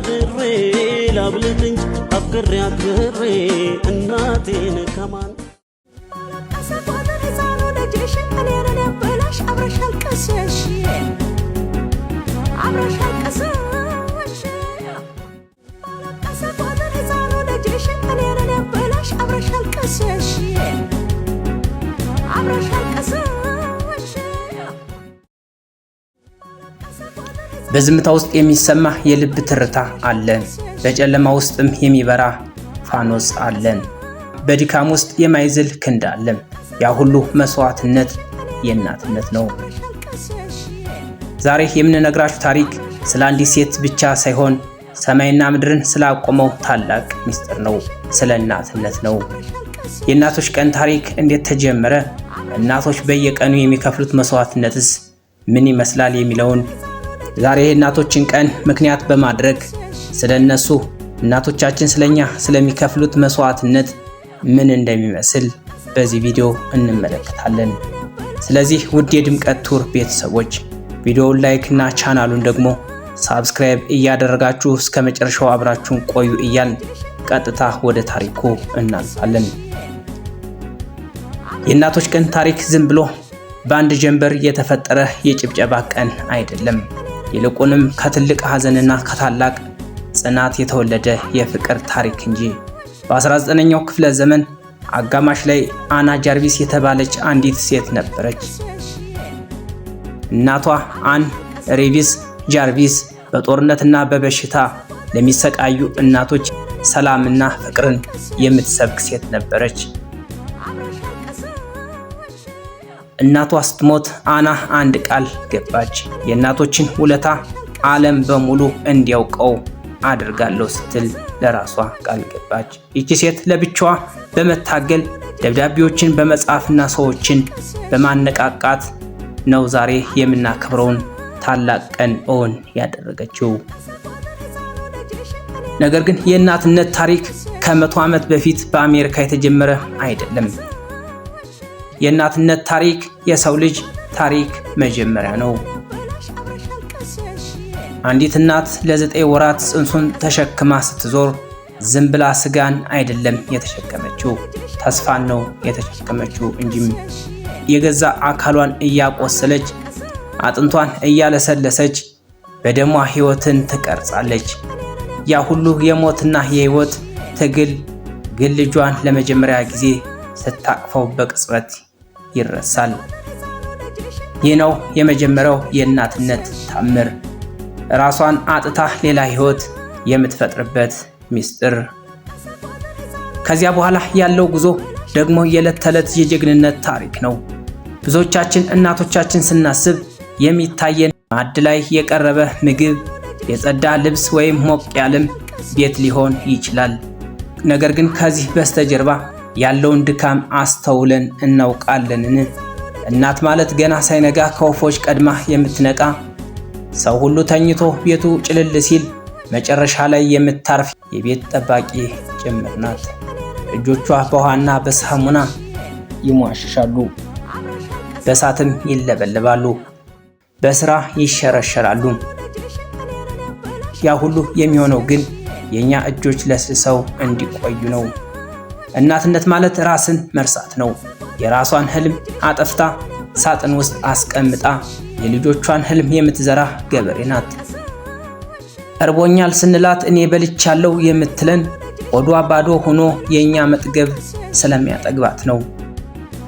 ድሬ ላብልጥኝ አፍቅሬ አክብሬ እናቴን ከማን በዝምታ ውስጥ የሚሰማ የልብ ትርታ አለ። በጨለማ ውስጥም የሚበራ ፋኖስ አለ። በድካም ውስጥ የማይዝል ክንድ አለ። ያ ሁሉ መስዋዕትነት የእናትነት ነው። ዛሬ የምንነግራችሁ ታሪክ ስለ አንዲት ሴት ብቻ ሳይሆን ሰማይና ምድርን ስላቆመው ታላቅ ምስጢር ነው። ስለ እናትነት ነው። የእናቶች ቀን ታሪክ እንዴት ተጀመረ? እናቶች በየቀኑ የሚከፍሉት መስዋዕትነትስ ምን ይመስላል? የሚለውን ዛሬ የእናቶችን ቀን ምክንያት በማድረግ ስለነሱ እናቶቻችን ስለኛ ስለሚከፍሉት መስዋዕትነት ምን እንደሚመስል በዚህ ቪዲዮ እንመለከታለን። ስለዚህ ውድ የድምቀት ቱር ቤተሰቦች ቪዲዮውን ላይክ እና ቻናሉን ደግሞ ሳብስክራይብ እያደረጋችሁ እስከ መጨረሻው አብራችሁን ቆዩ እያልን ቀጥታ ወደ ታሪኩ እናልፋለን። የእናቶች ቀን ታሪክ ዝም ብሎ በአንድ ጀንበር የተፈጠረ የጭብጨባ ቀን አይደለም። ይልቁንም ከትልቅ ሐዘንና ከታላቅ ጽናት የተወለደ የፍቅር ታሪክ እንጂ። በ19ኛው ክፍለ ዘመን አጋማሽ ላይ አና ጃርቪስ የተባለች አንዲት ሴት ነበረች። እናቷ አን ሬቪስ ጃርቪስ በጦርነትና በበሽታ ለሚሰቃዩ እናቶች ሰላምና ፍቅርን የምትሰብክ ሴት ነበረች። እናቷ ስትሞት አና አንድ ቃል ገባች። የእናቶችን ውለታ ዓለም በሙሉ እንዲያውቀው አድርጋለሁ ስትል ለራሷ ቃል ገባች። ይቺ ሴት ለብቻዋ በመታገል ደብዳቤዎችን በመጻፍና ሰዎችን በማነቃቃት ነው ዛሬ የምናከብረውን ታላቅ ቀን እውን ያደረገችው። ነገር ግን የእናትነት ታሪክ ከ100 ዓመት በፊት በአሜሪካ የተጀመረ አይደለም። የእናትነት ታሪክ የሰው ልጅ ታሪክ መጀመሪያ ነው። አንዲት እናት ለ9 ወራት ጽንሱን ተሸክማ ስትዞር ዝም ብላ ስጋን አይደለም የተሸከመችው፣ ተስፋን ነው የተሸከመችው እንጂም የገዛ አካሏን እያቆሰለች አጥንቷን እያለሰለሰች በደሟ ሕይወትን ትቀርጻለች። ያ ሁሉ የሞትና የሕይወት ትግል ግን ልጇን ለመጀመሪያ ጊዜ ስታቅፈው በቅጽበት ይረሳል። ይህ ነው የመጀመሪያው የእናትነት ታምር፣ ራሷን አጥታ ሌላ ሕይወት የምትፈጥርበት ምስጢር። ከዚያ በኋላ ያለው ጉዞ ደግሞ የዕለት ተዕለት የጀግንነት ታሪክ ነው። ብዙዎቻችን እናቶቻችን ስናስብ የሚታየን ማዕድ ላይ የቀረበ ምግብ፣ የጸዳ ልብስ ወይም ሞቅ ያለም ቤት ሊሆን ይችላል። ነገር ግን ከዚህ በስተጀርባ ያለውን ድካም አስተውለን እናውቃለንን? እናት ማለት ገና ሳይነጋ ከወፎች ቀድማ የምትነቃ፣ ሰው ሁሉ ተኝቶ ቤቱ ጭልል ሲል መጨረሻ ላይ የምታርፍ የቤት ጠባቂ ጭምር ናት። እጆቿ በውሃና በሳሙና ይሟሽሻሉ፣ በእሳትም ይለበለባሉ፣ በስራ ይሸረሸራሉ። ያ ሁሉ የሚሆነው ግን የኛ እጆች ለስሰው እንዲቆዩ ነው። እናትነት ማለት ራስን መርሳት ነው። የራሷን ህልም አጠፍታ ሳጥን ውስጥ አስቀምጣ የልጆቿን ህልም የምትዘራ ገበሬ ናት። እርቦኛል ስንላት እኔ በልቻለሁ የምትለን ሆዷ ባዶ ሆኖ የኛ መጥገብ ስለሚያጠግባት ነው።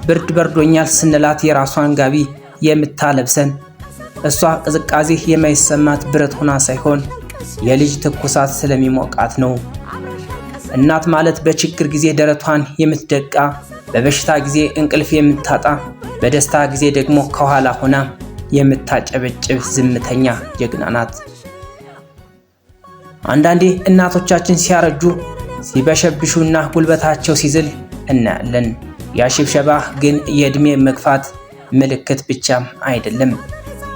ብርድ በርዶኛል ስንላት የራሷን ጋቢ የምታለብሰን እሷ ቅዝቃዜ የማይሰማት ብረት ሆና ሳይሆን የልጅ ትኩሳት ስለሚሞቃት ነው። እናት ማለት በችግር ጊዜ ደረቷን የምትደቃ፣ በበሽታ ጊዜ እንቅልፍ የምታጣ፣ በደስታ ጊዜ ደግሞ ከኋላ ሆና የምታጨበጭብ ዝምተኛ ጀግና ናት። አንዳንዴ እናቶቻችን ሲያረጁ ሲበሸብሹና ጉልበታቸው ሲዝል እናያለን። ያ ሽብሸባ ግን የእድሜ መግፋት ምልክት ብቻም አይደለም።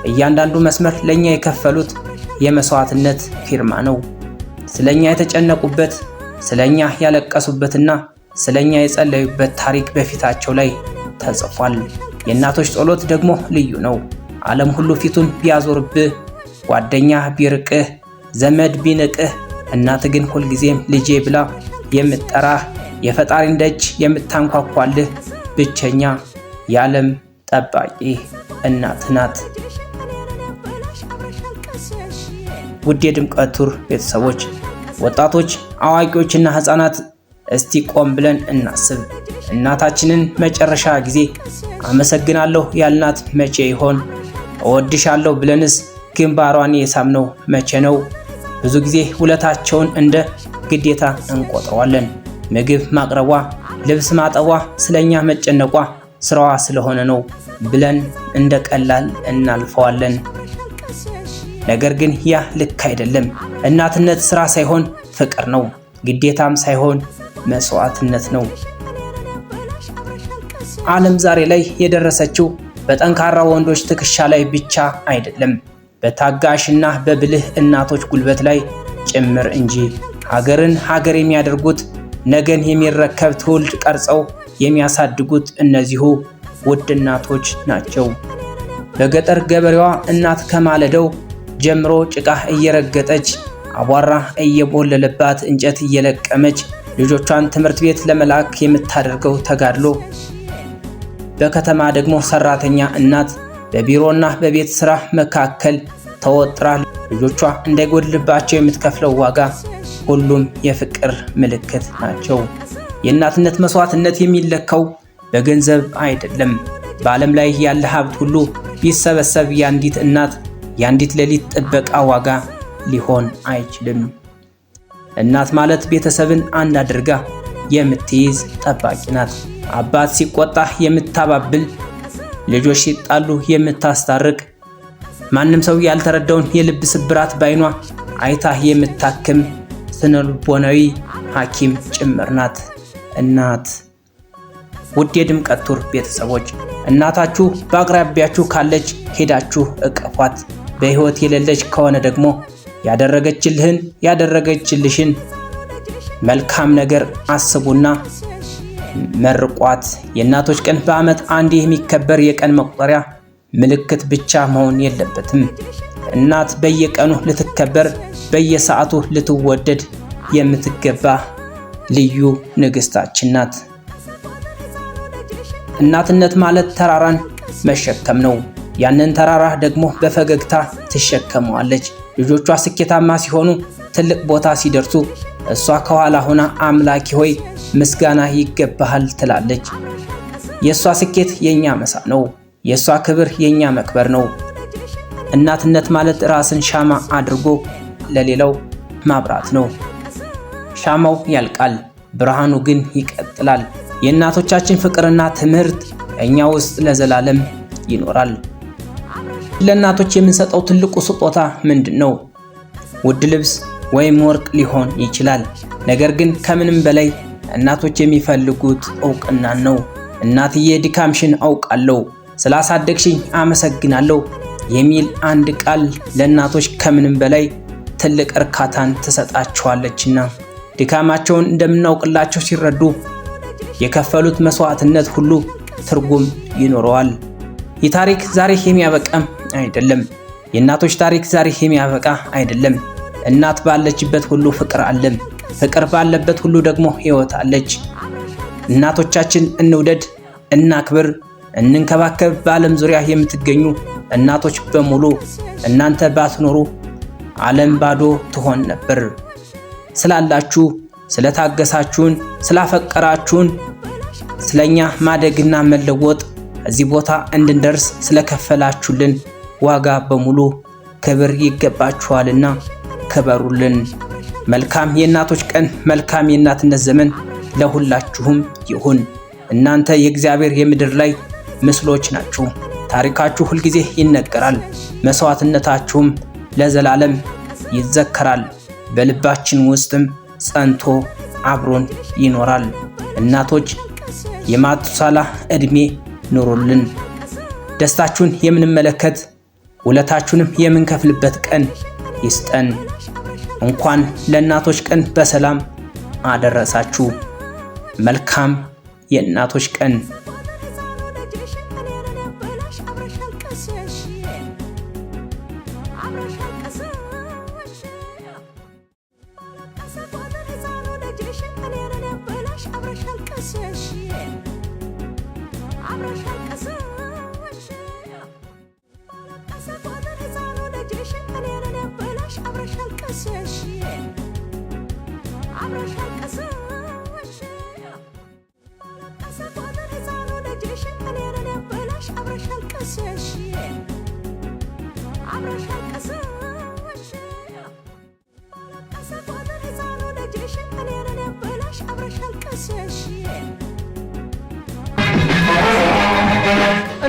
እያንዳንዱ መስመር ለኛ የከፈሉት የመስዋዕትነት ፊርማ ነው። ስለኛ የተጨነቁበት፣ ስለኛ ያለቀሱበትና ስለኛ የጸለዩበት ታሪክ በፊታቸው ላይ ተጽፏል። የእናቶች ጸሎት ደግሞ ልዩ ነው። ዓለም ሁሉ ፊቱን ቢያዞርብህ፣ ጓደኛ ቢርቅህ፣ ዘመድ ቢንቅህ እናት ግን ሁልጊዜም ልጄ ብላ የምትጠራህ የፈጣሪን ደጅ የምታንኳኳልህ ብቸኛ የዓለም ጠባቂ እናት ናት። ውድ የድምቀት ቱር ቤተሰቦች፣ ወጣቶች፣ አዋቂዎችና ህፃናት እስቲ ቆም ብለን እናስብ። እናታችንን መጨረሻ ጊዜ አመሰግናለሁ ያልናት መቼ ይሆን? እወድሻለሁ ብለንስ ግንባሯን የሳምነው መቼ ነው? ብዙ ጊዜ ውለታቸውን እንደ ግዴታ እንቆጥረዋለን። ምግብ ማቅረቧ፣ ልብስ ማጠቧ፣ ስለኛ መጨነቋ ስራዋ ስለሆነ ነው ብለን እንደ ቀላል እናልፈዋለን። ነገር ግን ያ ልክ አይደለም። እናትነት ስራ ሳይሆን ፍቅር ነው። ግዴታም ሳይሆን መስዋዕትነት ነው። ዓለም ዛሬ ላይ የደረሰችው በጠንካራ ወንዶች ትከሻ ላይ ብቻ አይደለም፣ በታጋሽና በብልህ እናቶች ጉልበት ላይ ጭምር እንጂ። ሀገርን ሀገር የሚያደርጉት ነገን የሚረከብ ትውልድ ቀርጸው የሚያሳድጉት እነዚሁ ውድ እናቶች ናቸው። በገጠር ገበሬዋ እናት ከማለደው ጀምሮ ጭቃ እየረገጠች አቧራ እየቦለለባት እንጨት እየለቀመች ልጆቿን ትምህርት ቤት ለመላክ የምታደርገው ተጋድሎ፣ በከተማ ደግሞ ሰራተኛ እናት በቢሮና በቤት ስራ መካከል ተወጥራ ልጆቿ እንዳይጎድልባቸው የምትከፍለው ዋጋ ሁሉም የፍቅር ምልክት ናቸው። የእናትነት መስዋዕትነት የሚለካው በገንዘብ አይደለም። በዓለም ላይ ያለ ሀብት ሁሉ ቢሰበሰብ የአንዲት እናት የአንዲት ሌሊት ጥበቃ ዋጋ ሊሆን አይችልም። እናት ማለት ቤተሰብን አንድ አድርጋ የምትይዝ ጠባቂ ናት። አባት ሲቆጣ የምታባብል፣ ልጆች ሲጣሉ የምታስታርቅ፣ ማንም ሰው ያልተረዳውን የልብ ስብራት ባይኗ አይታ የምታክም ስነልቦናዊ ሐኪም ጭምር ናት እናት። ውድ የድምቀት ቱር ቤተሰቦች፣ እናታችሁ በአቅራቢያችሁ ካለች ሄዳችሁ እቀፏት። በሕይወት የሌለች ከሆነ ደግሞ ያደረገችልሽን መልካም ነገር አስቡና መርቋት። የእናቶች ቀን በዓመት አንድ የሚከበር የቀን መቁጠሪያ ምልክት ብቻ መሆን የለበትም። እናት በየቀኑ ልትከበር፣ በየሰዓቱ ልትወደድ የምትገባ ልዩ ንግስታችን ናት። እናትነት ማለት ተራራን መሸከም ነው። ያንን ተራራ ደግሞ በፈገግታ ትሸከመዋለች። ልጆቿ ስኬታማ ሲሆኑ፣ ትልቅ ቦታ ሲደርሱ እሷ ከኋላ ሆና አምላኬ ሆይ ምስጋና ይገባሃል ትላለች። የእሷ ስኬት የኛ መሳ ነው። የእሷ ክብር የኛ መክበር ነው። እናትነት ማለት ራስን ሻማ አድርጎ ለሌላው ማብራት ነው። ሻማው ያልቃል፣ ብርሃኑ ግን ይቀጥላል። የእናቶቻችን ፍቅርና ትምህርት እኛ ውስጥ ለዘላለም ይኖራል። ለእናቶች የምንሰጠው ትልቁ ስጦታ ምንድን ነው? ውድ ልብስ ወይም ወርቅ ሊሆን ይችላል። ነገር ግን ከምንም በላይ እናቶች የሚፈልጉት እውቅናን ነው። እናትዬ ድካምሽን አውቃለሁ፣ ስላሳደግሽኝ አመሰግናለሁ የሚል አንድ ቃል ለእናቶች ከምንም በላይ ትልቅ እርካታን ትሰጣቸዋለችና ድካማቸውን እንደምናውቅላቸው ሲረዱ የከፈሉት መስዋዕትነት ሁሉ ትርጉም ይኖረዋል። ይህ ታሪክ ዛሬ የሚያበቃም አይደለም። የእናቶች ታሪክ ዛሬ የሚያበቃ አይደለም። እናት ባለችበት ሁሉ ፍቅር አለ። ፍቅር ባለበት ሁሉ ደግሞ ሕይወት አለች። እናቶቻችን እንውደድ፣ እናክብር፣ እንንከባከብ። በዓለም ዙሪያ የምትገኙ እናቶች በሙሉ እናንተ ባትኖሩ ዓለም ባዶ ትሆን ነበር። ስላላችሁ፣ ስለታገሳችሁን፣ ስላፈቀራችሁን፣ ስለኛ ማደግና መለወጥ እዚህ ቦታ እንድንደርስ ስለከፈላችሁልን ዋጋ በሙሉ ክብር ይገባችኋልና ክበሩልን። መልካም የእናቶች ቀን፣ መልካም የእናትነት ዘመን ለሁላችሁም ይሁን። እናንተ የእግዚአብሔር የምድር ላይ ምስሎች ናችሁ። ታሪካችሁ ሁልጊዜ ይነገራል። መስዋዕትነታችሁም ለዘላለም ይዘከራል። በልባችን ውስጥም ጸንቶ አብሮን ይኖራል። እናቶች የማቱሳላ ዕድሜ ኑሩልን። ደስታችሁን የምንመለከት ውለታችሁንም የምንከፍልበት ቀን ይስጠን። እንኳን ለእናቶች ቀን በሰላም አደረሳችሁ። መልካም የእናቶች ቀን።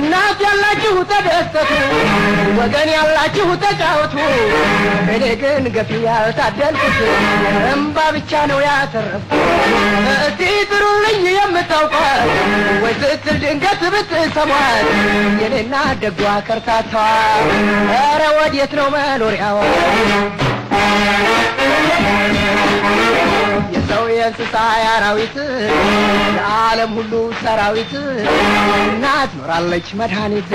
እናት ያላችሁ ተደሰቱ ወገን ያላችሁ ተጫወቱ እኔ ግን ገፊ ያልታደልኩት እምባ ብቻ ነው ያተረፍኩት እስቲ ጥሩልኝ የምታውቋት ወይ ስትል ድንገት ብትሰሟት የኔና ደጓ ከርታታዋ ኧረ ወዴት ነው መኖሪያዋ የሰው የእንስሳ አራዊት የዓለም ሁሉ ሰራዊት እናት ኖራለች መድኃኒት